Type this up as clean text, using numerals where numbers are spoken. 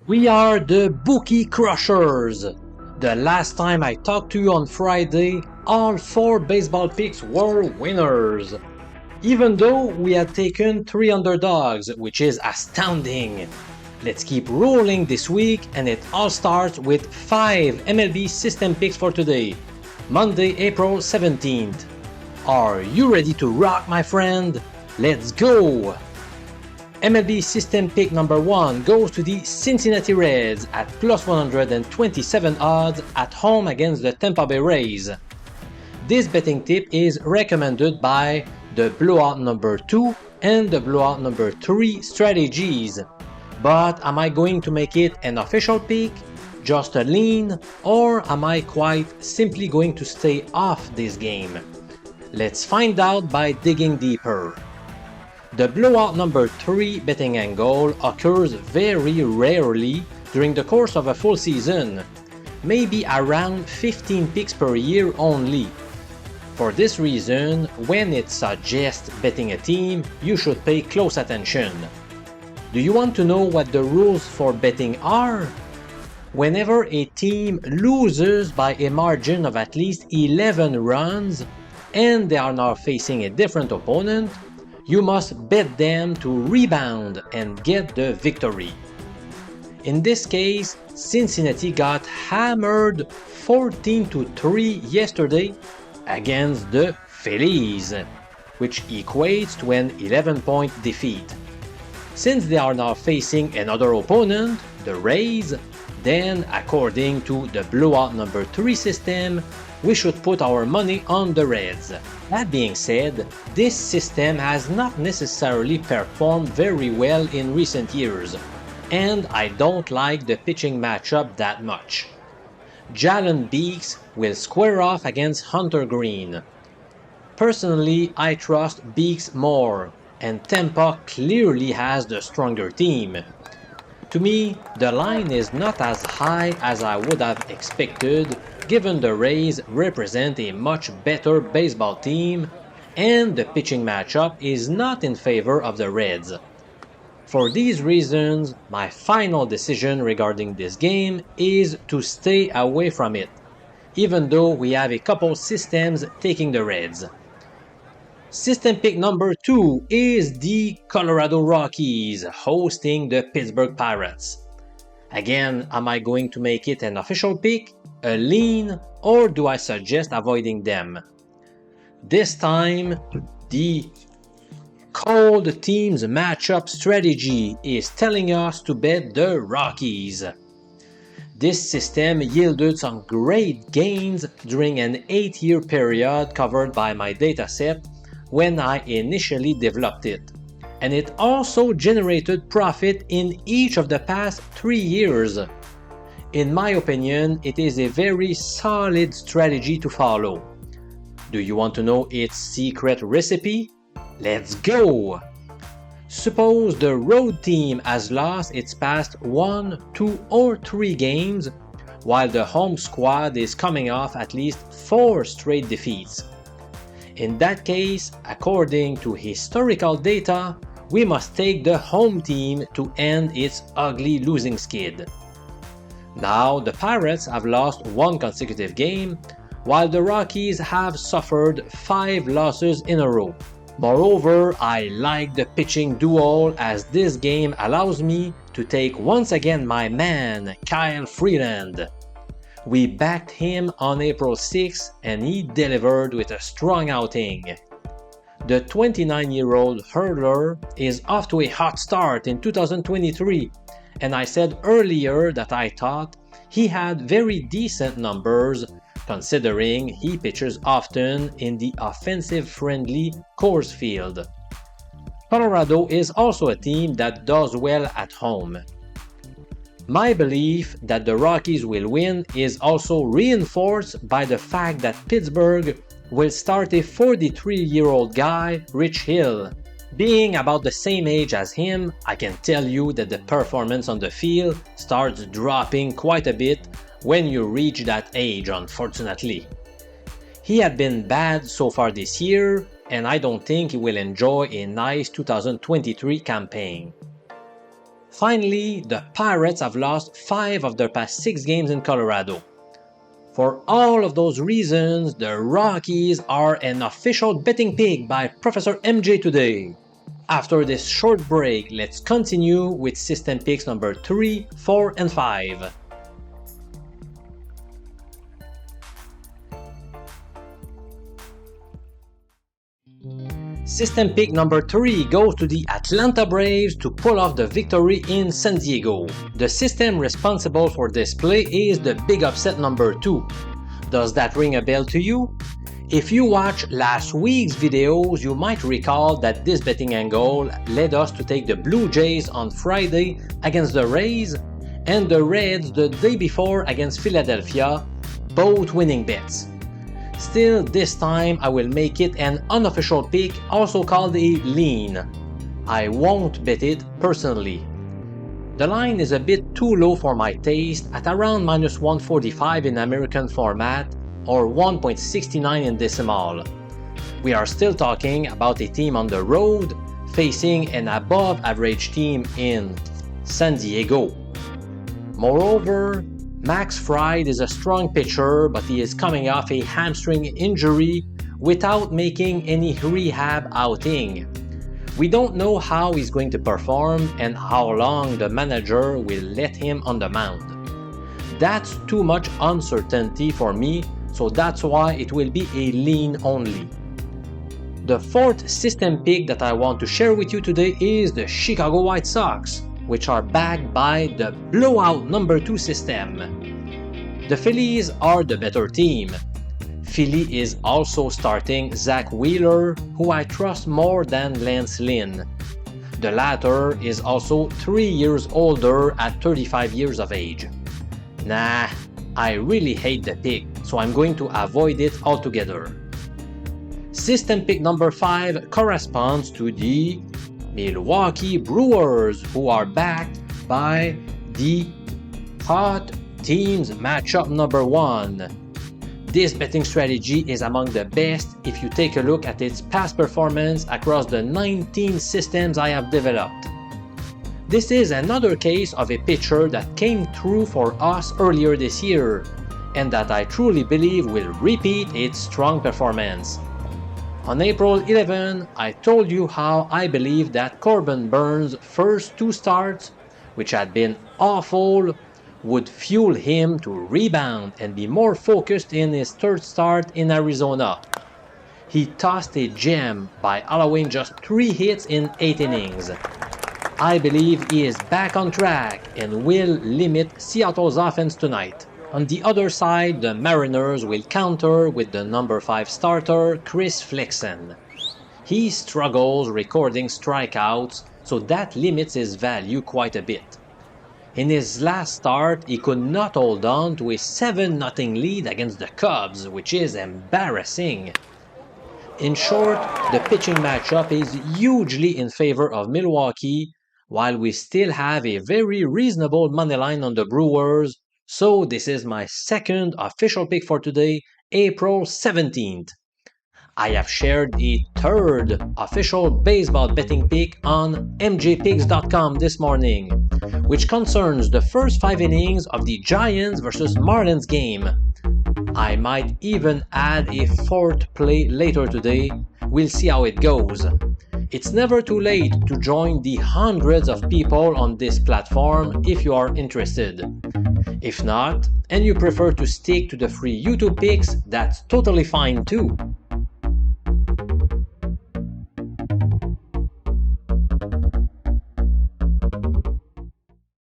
We are the Bookie Crushers! The last time I talked to you on Friday, all 4 baseball picks were winners. Even though we had taken 3 underdogs, which is astounding. Let's keep rolling this week, and it all starts with 5 MLB system picks for today, Monday, April 17th. Are you ready to rock, my friend? Let's go! MLB system pick number 1 goes to the Cincinnati Reds at plus 127 odds at home against the Tampa Bay Rays. This betting tip is recommended by the blowout number 2 and the blowout number 3 strategies. But am I going to make it an official pick, just a lean, or am I quite simply going to stay off this game? Let's find out by digging deeper. The blowout number 3 betting angle occurs very rarely during the course of a full season, maybe around 15 picks per year only. For this reason, when it suggests betting a team, you should pay close attention. Do you want to know what the rules for betting are? Whenever a team loses by a margin of at least 11 runs, and they are now facing a different opponent, you must bet them to rebound and get the victory. In this case, Cincinnati got hammered 14-3 yesterday against the Phillies, which equates to an 11-point defeat. Since they are now facing another opponent, the Rays, then according to the blowout number 3 system, we should put our money on the Reds. That being said, this system has not necessarily performed very well in recent years, and I don't like the pitching matchup that much. Jalen Beeks will square off against Hunter Green. Personally, I trust Beeks more, and Tampa clearly has the stronger team. To me, the line is not as high as I would have expected, given the Rays represent a much better baseball team and the pitching matchup is not in favor of the Reds. For these reasons, my final decision regarding this game is to stay away from it, even though we have a couple systems taking the Reds. System pick number 2 is the Colorado Rockies hosting the Pittsburgh Pirates. Again, am I going to make it an official pick, a lean, or do I suggest avoiding them? This time, the cold teams matchup strategy is telling us to bet the Rockies. This system yielded some great gains during an 8-year period covered by my dataset when I initially developed it. And it also generated profit in each of the past 3 years. In my opinion, it is a very solid strategy to follow. Do you want to know its secret recipe? Let's go! Suppose the road team has lost its past 1, 2, or 3 games, while the home squad is coming off at least 4 straight defeats. In that case, according to historical data, we must take the home team to end its ugly losing skid. Now, the Pirates have lost 1 consecutive game, while the Rockies have suffered 5 losses in a row. Moreover, I like the pitching duel as this game allows me to take once again my man, Kyle Freeland. We backed him on April 6 and he delivered with a strong outing. The 29-year-old hurler is off to a hot start in 2023, and I said earlier that I thought he had very decent numbers considering he pitches often in the offensive-friendly Coors Field. Colorado is also a team that does well at home. My belief that the Rockies will win is also reinforced by the fact that Pittsburgh will start a 43-year-old guy, Rich Hill. Being about the same age as him, I can tell you that the performance on the field starts dropping quite a bit when you reach that age, unfortunately. He had been bad so far this year, and I don't think he will enjoy a nice 2023 campaign. Finally, the Pirates have lost 5 of their past 6 games in Colorado. For all of those reasons, the Rockies are an official betting pick by Professor MJ today. After this short break, let's continue with system picks number 3, 4, and 5. System pick number 3 goes to the Atlanta Braves to pull off the victory in San Diego. The system responsible for this play is the big upset number 2. Does that ring a bell to you? If you watched last week's videos, you might recall that this betting angle led us to take the Blue Jays on Friday against the Rays and the Reds the day before against Philadelphia, both winning bets. Still, this time I will make it an unofficial pick, also called a lean. I won't bet it personally. The line is a bit too low for my taste at around minus 145 in American format or 1.69 in decimal. We are still talking about a team on the road facing an above average team in San Diego. Moreover, Max Fried is a strong pitcher, but he is coming off a hamstring injury without making any rehab outing. We don't know how he's going to perform and how long the manager will let him on the mound. That's too much uncertainty for me, so that's why it will be a lean only. The fourth system pick that I want to share with you today is the Chicago White Sox, which are backed by the blowout number 2 system. The Phillies are the better team. Philly is also starting Zach Wheeler, who I trust more than Lance Lynn. The latter is also 3 years older at 35 years of age. Nah, I really hate the pick, so I'm going to avoid it altogether. System pick number 5 corresponds to the Milwaukee Brewers, who are backed by the Hot Teams matchup number 1. This betting strategy is among the best if you take a look at its past performance across the 19 systems I have developed. This is another case of a pitcher that came through for us earlier this year, and that I truly believe will repeat its strong performance. On April 11, I told you how I believe that Corbin Burns' first 2 starts, which had been awful, would fuel him to rebound and be more focused in his 3rd start in Arizona. He tossed a gem by allowing just 3 hits in 8 innings. I believe he is back on track and will limit Seattle's offense tonight. On the other side, the Mariners will counter with the number 5 starter, Chris Flexen. He struggles recording strikeouts, so that limits his value quite a bit. In his last start, he could not hold on to a 7-0 lead against the Cubs, which is embarrassing. In short, the pitching matchup is hugely in favor of Milwaukee, while we still have a very reasonable money line on the Brewers, so this is my second official pick for today, April 17th. I have shared a third official baseball betting pick on mjpicks.com this morning, which concerns the first 5 innings of the Giants vs Marlins game. I might even add a 4th play later today. We'll see how it goes. It's never too late to join the hundreds of people on this platform if you are interested. If not, and you prefer to stick to the free YouTube picks, that's totally fine too.